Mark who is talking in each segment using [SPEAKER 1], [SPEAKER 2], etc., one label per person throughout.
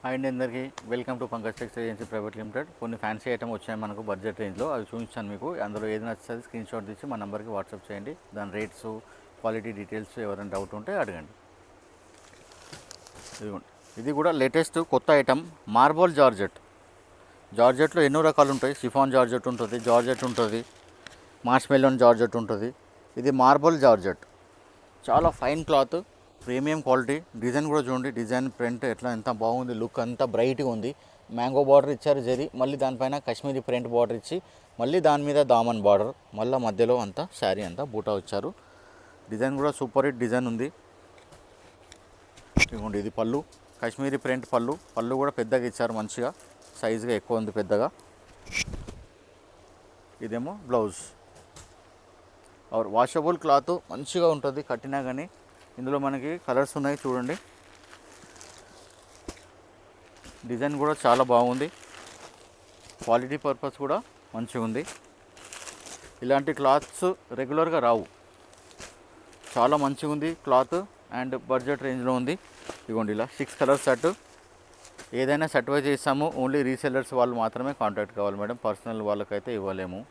[SPEAKER 1] Hi అండి అందరికీ welcome to Pankaj Tex agency private limited. కొన్ని ఫ్యాన్సీ ఐటమ్ వచ్చాయి మనకు బడ్జెట్ రేంజ్లో, అవి చూపించాను మీకు. అందులో ఏది నచ్చుతుంది స్క్రీన్ షాట్ తీసి మన నెంబర్కి వాట్సాప్ చేయండి. దాని రేట్స్, క్వాలిటీ డీటెయిల్స్ ఎవరైనా డౌట్ ఉంటే అడగండి. ఇదిగోండి, ఇది కూడా లేటెస్ట్ కొత్త ఐటమ్ మార్బల్ జార్జెట్. జార్జెట్లో ఎన్నో రకాలు ఉంటాయి. షిఫాన్ జార్జెట్ ఉంటుంది, జార్జెట్ ఉంటుంది, మార్ష్మెలోన్ జార్జెట్ ఉంటుంది. ఇది మార్బల్ జార్జెట్, చాలా fine cloth, premium quality. Design కూడా చూడండి, డిజైన్ ప్రింట్ ఎట్లా ఎంత బాగుంది, లుక్ అంతా బ్రైట్గా ఉంది. మ్యాంగో బార్డర్ ఇచ్చారు జరీ, మళ్ళీ దానిపైన కాశ్మీరీ ప్రింట్ బార్డర్ ఇచ్చి, మళ్ళీ దాని మీద దామన్ బార్డర్, మళ్ళీ మధ్యలో అంతా శారీ అంతా బూటా వచ్చారు. డిజైన్ కూడా సూపర్ హిట్ డిజైన్ ఉంది. ఇదిగోండి, ఇది పళ్ళు, కాశ్మీరీ ప్రింట్ పళ్ళు. పళ్ళు కూడా పెద్దగా ఇచ్చారు, మంచిగా సైజుగా ఎక్కువ ఉంది పెద్దగా. ఇదేమో బ్లౌజ్. వాషబుల్ క్లాత్, మంచిగా ఉంటుంది కట్టినా కానీ. ఇందులో మనకి కలర్స్ ఉన్నాయి చూడండి. డిజైన్ కూడా చాలా బాగుంది, క్వాలిటీ పర్పస్ కూడా మంచిగా ఉంది. ఇలాంటి క్లాత్స్ రెగ్యులర్గా రావు, చాలా మంచిగా ఉంది క్లాత్ అండ్ బడ్జెట్ రేంజ్లో ఉంది. ఇదిగోండి, ఇలా 6 కలర్స్ సెట్. ఏదైనా సెట్ వైజ్ చేస్తాము, ఓన్లీ రీసెల్లర్స్ వాళ్ళు మాత్రమే కాంటాక్ట్ కావాలి మేడం, పర్సనల్ వాళ్ళకైతే ఇవ్వలేము.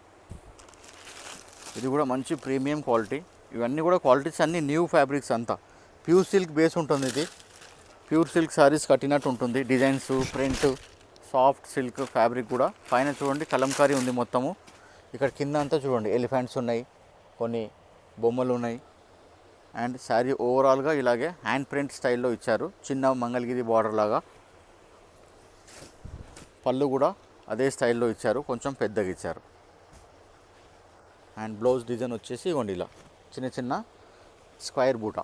[SPEAKER 1] ఇది కూడా మంచి ప్రీమియం క్వాలిటీ. ఇవన్నీ కూడా క్వాలిటీస్ అన్నీ న్యూ ఫ్యాబ్రిక్స్, అంతా ప్యూర్ సిల్క్ బేస్ ఉంటుంది. ఇది ప్యూర్ సిల్క్ శారీస్ కట్టినట్టు ఉంటుంది. Designs, print, soft silk fabric కూడా. పైన చూడండి కలంకారీ ఉంది మొత్తము. ఇక్కడ కింద అంతా చూడండి ఎలిఫెంట్స్ ఉన్నాయి, కొన్ని బొమ్మలు ఉన్నాయి. అండ్ శారీ ఓవరాల్గా ఇలాగే హ్యాండ్ ప్రింట్ స్టైల్లో ఇచ్చారు, చిన్న మంగళగిరి బార్డర్ లాగా. పళ్ళు కూడా అదే స్టైల్లో ఇచ్చారు, కొంచెం పెద్దగా ఇచ్చారు. అండ్ బ్లౌజ్ డిజైన్ వచ్చేసి ఇవ్వండి, ఇలా చిన్న చిన్న స్క్వైర్ బూటా.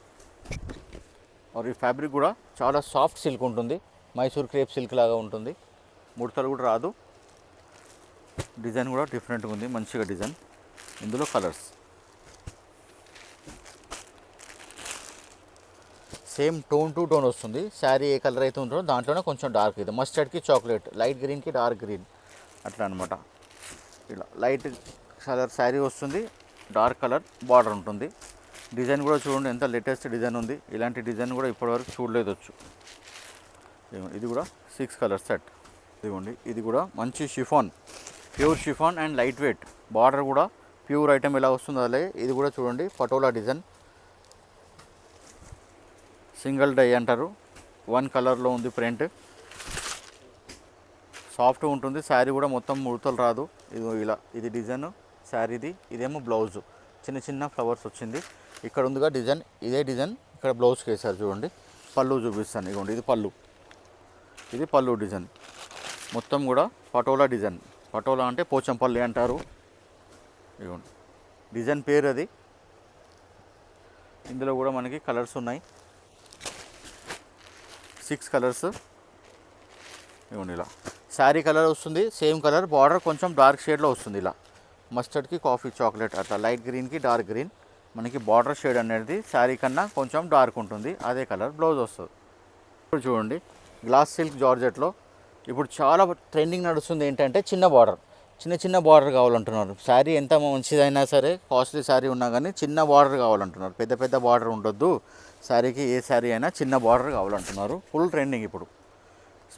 [SPEAKER 1] ఈ ఫ్యాబ్రిక్ కూడా చాలా సాఫ్ట్ సిల్క్ ఉంటుంది, మైసూర్ క్రేప్ సిల్క్ లాగా ఉంటుంది, ముడతలు కూడా రాదు. డిజైన్ కూడా డిఫరెంట్గా ఉంది, మంచిగా డిజైన్. ఇందులో colours same tone to tone వస్తుంది. శారీ ఏ కలర్ అయితే ఉంటుందో దాంట్లోనే కొంచెం డార్క్, ఇది మస్టర్డ్కి చాక్లెట్, లైట్ గ్రీన్కి డార్క్ గ్రీన్, అట్లా అనమాట. ఇలా లైట్ కలర్ శారీ వస్తుంది, డార్క్ కలర్ బార్డర్ ఉంటుంది. డిజైన్ కూడా చూడండి ఎంత లేటెస్ట్ డిజైన్ ఉంది. ఇలాంటి డిజైన్ కూడా ఇప్పటివరకు చూడలేదు వచ్చు. ఇది కూడా 6 కలర్ సెట్. ఇదిగోండి, ఇది కూడా మంచి chiffon, pure chiffon and light weight. Border కూడా ప్యూర్ ఐటమ్ ఎలా వస్తుందో అలాగే ఇది కూడా చూడండి, పటోలా డిజైన్, సింగిల్ డై అంటారు. 1 కలర్లో ఉంది ప్రింట్, సాఫ్ట్గా ఉంటుంది. శారీ కూడా మొత్తం ముడతలు రాదు. ఇది ఇలా, ఇది డిజైన్ శారీది. ఇదేమో బ్లౌజు, చిన్న చిన్న ఫ్లవర్స్ వచ్చింది. ఇక్కడ ఉందిగా డిజైన్, ఇదే డిజైన్ ఇక్కడ బ్లౌజ్కి వేసారు చూడండి. పళ్ళు చూపిస్తాను, ఇదిగోండి, ఇది పళ్ళు, ఇది పళ్ళు డిజైన్. మొత్తం కూడా పటోలా డిజైన్. పటోలా అంటే పోచంపల్లి అంటారు. ఇదిగోండి డిజైన్ పేరు అది. ఇందులో కూడా మనకి కలర్స్ ఉన్నాయి, 6 కలర్స్. ఇదిగోండి, ఇలా శారీ కలర్ వస్తుంది, సేమ్ కలర్, బార్డర్ కొంచెం డార్క్ షేడ్లో వస్తుంది. ఇలా మస్టర్డ్కి కాఫీ చాక్లెట్, అట్లా లైట్ గ్రీన్కి డార్క్ గ్రీన్. మనకి బార్డర్ షేడ్ అనేది శారీ కన్నా కొంచెం డార్క్ ఉంటుంది, అదే కలర్ బ్లౌజ్ వస్తుంది. ఇప్పుడు చూడండి, గ్లాస్ సిల్క్ జార్జెట్లో ఇప్పుడు చాలా ట్రెండింగ్ నడుస్తుంది ఏంటంటే చిన్న బార్డర్, చిన్న చిన్న బార్డర్ కావాలంటున్నారు. శారీ ఎంత మంచిదైనా సరే, కాస్ట్లీ శారీ ఉన్నా కానీ చిన్న బార్డర్ కావాలంటున్నారు. పెద్ద పెద్ద బార్డర్ ఉండొద్దు శారీకి, ఏ శారీ అయినా చిన్న బార్డర్ కావాలంటున్నారు. ఫుల్ ట్రెండింగ్ ఇప్పుడు.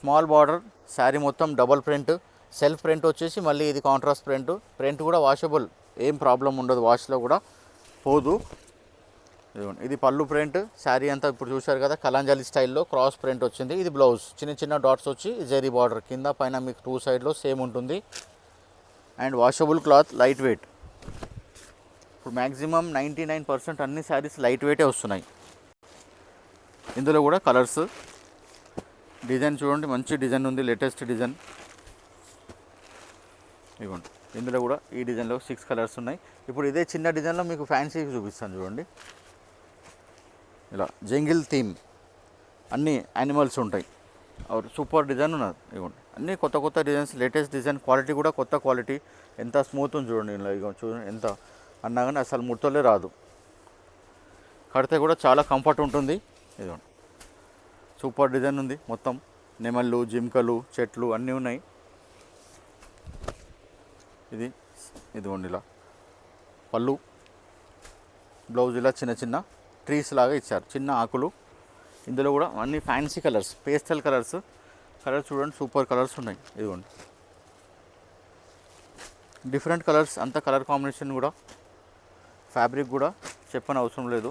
[SPEAKER 1] స్మాల్ బార్డర్, శారీ మొత్తం డబల్ ప్రింట్, సెల్ఫ్ ప్రింట్ వచ్చేసి మళ్ళీ ఇది కాంట్రాస్ట్ ప్రింట్. ప్రింట్ కూడా వాషబుల్, ఏం ప్రాబ్లం ఉండదు, వాష్లో కూడా పోదు. ఇది పళ్ళు ప్రింట్. శారీ అంతా ఇప్పుడు చూశారు కదా, కలంజలి స్టైల్లో క్రాస్ ప్రింట్ వచ్చింది. ఇది బ్లౌజ్, చిన్న చిన్న డాట్స్ వచ్చి జెరీ బార్డర్, కింద పైన మీకు 2 సైడ్లో సేమ్ ఉంటుంది. And washable cloth, light weight. ఇప్పుడు మ్యాక్సిమం 99% అన్ని శారీస్ లైట్ వెయిటే వస్తున్నాయి. ఇందులో కూడా కలర్స్, డిజైన్ చూడండి, మంచి డిజైన్ ఉంది, లేటెస్ట్ డిజైన్. ఇవ్వండి, ఇందులో కూడా ఈ డిజైన్లో 6 కలర్స్ ఉన్నాయి. ఇప్పుడు ఇదే చిన్న డిజైన్లో మీకు ఫ్యాన్సీ చూపిస్తాను చూడండి. ఇలా జంగిల్ థీమ్, అన్ని యానిమల్స్ ఉంటాయి. సూపర్ డిజైన్ ఉన్నది. ఇవ్వండి, అన్నీ కొత్త కొత్త డిజైన్స్, లేటెస్ట్ డిజైన్. క్వాలిటీ కూడా కొత్త క్వాలిటీ. ఎంత స్మూత్ ఉంది చూడండి. ఇలా ఇక చూడండి, ఎంత అన్నా కానీ అసలు ముడతలే రాదు. కడితే కూడా చాలా కంఫర్ట్ ఉంటుంది. ఇదిగోండి, సూపర్ డిజైన్ ఉంది. మొత్తం నెమళ్ళు, జింకలు, చెట్లు అన్నీ ఉన్నాయి. ఇదిగోండి, ఇలా పళ్ళు, బ్లౌజ్ ఇలా చిన్న చిన్న ట్రీస్ లాగా ఇచ్చారు, చిన్న ఆకులు. ఇందులో కూడా అన్ని fancy colours, pastel colours. Colours చూడండి, సూపర్ కలర్స్ ఉన్నాయి. ఇదిగోండి డిఫరెంట్ కలర్స్, అంత కలర్ కాంబినేషన్ కూడా, ఫ్యాబ్రిక్ కూడా చెప్పని అవసరం లేదు.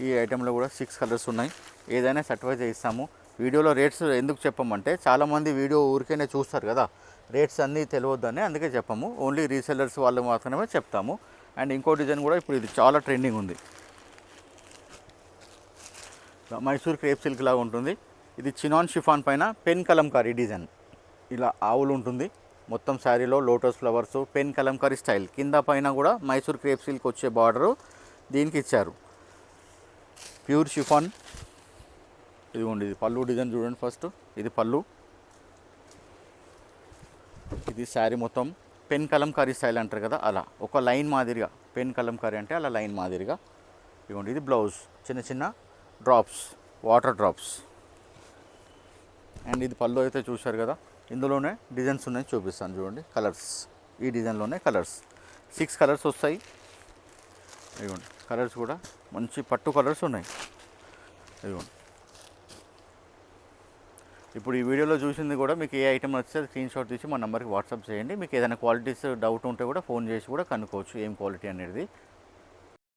[SPEAKER 1] ఈ ఐటెంలో కూడా 6 కలర్స్ ఉన్నాయి. ఏదైనా సర్టిఫై చేయిస్తాము. వీడియోలో రేట్స్ ఎందుకు చెప్పమంటే చాలామంది వీడియో ఊరికేనే చూస్తారు కదా, రేట్స్ అన్నీ తెలియవద్దని అందుకే చెప్పము. ఓన్లీ రీసెల్లర్స్ వాళ్ళు మాత్రమే చెప్తాము. అండ్ ఇంకో డిజైన్ కూడా ఇప్పుడు ఇది చాలా ట్రెండింగ్ ఉంది. మైసూర్ క్రేప్ సిల్క్ లాగా ఉంటుంది. ఇది చినాన్ షిఫాన్ పైన పెన్ కలంకారీ డిజైన్, ఇలా ఆవులు ఉంటుంది. మొత్తం శారీలో lotus flowers, pen Kalamkari style, కింద పైన కూడా మైసూర్ క్రేప్ సిల్క్ వచ్చే బార్డరు దీనికి ఇచ్చారు. Pure chiffon. ఇదిగోండి, ఇది పళ్ళు డిజైన్ చూడండి. ఫస్ట్ ఇది పళ్ళు, ఇది శారీ మొత్తం పెన్ కలంకారీ స్టైల్ అంటారు కదా, అలా ఒక లైన్ మాదిరిగా, పెన్ కలంకారీ అంటే అలా లైన్ మాదిరిగా. ఇదిగోండి, ఇది బ్లౌజ్, చిన్న చిన్న డ్రాప్స్, వాటర్ డ్రాప్స్. అండ్ ఇది పళ్ళు అయితే చూశారు కదా, ఇందులోనే డిజైన్స్ ఉన్నాయి, చూపిస్తాను చూడండి. కలర్స్, ఈ డిజైన్లోనే కలర్స్ 6 కలర్స్ వస్తాయి. ఇదిగోండి కలర్స్ కూడా మంచి పట్టు కలర్స్ ఉన్నాయి. ఇదిగోండి, ఇప్పుడు ఈ వీడియోలో చూసింది కూడా మీకు ఏ ఐటమ్ నచ్చితే స్క్రీన్ షాట్ తీసి మా నెంబర్కి వాట్సాప్ చేయండి. మీకు ఏదైనా క్వాలిటీస్ డౌట్ ఉంటే కూడా ఫోన్ చేసి కూడా కనుక్కోవచ్చు ఏం క్వాలిటీ అనేది.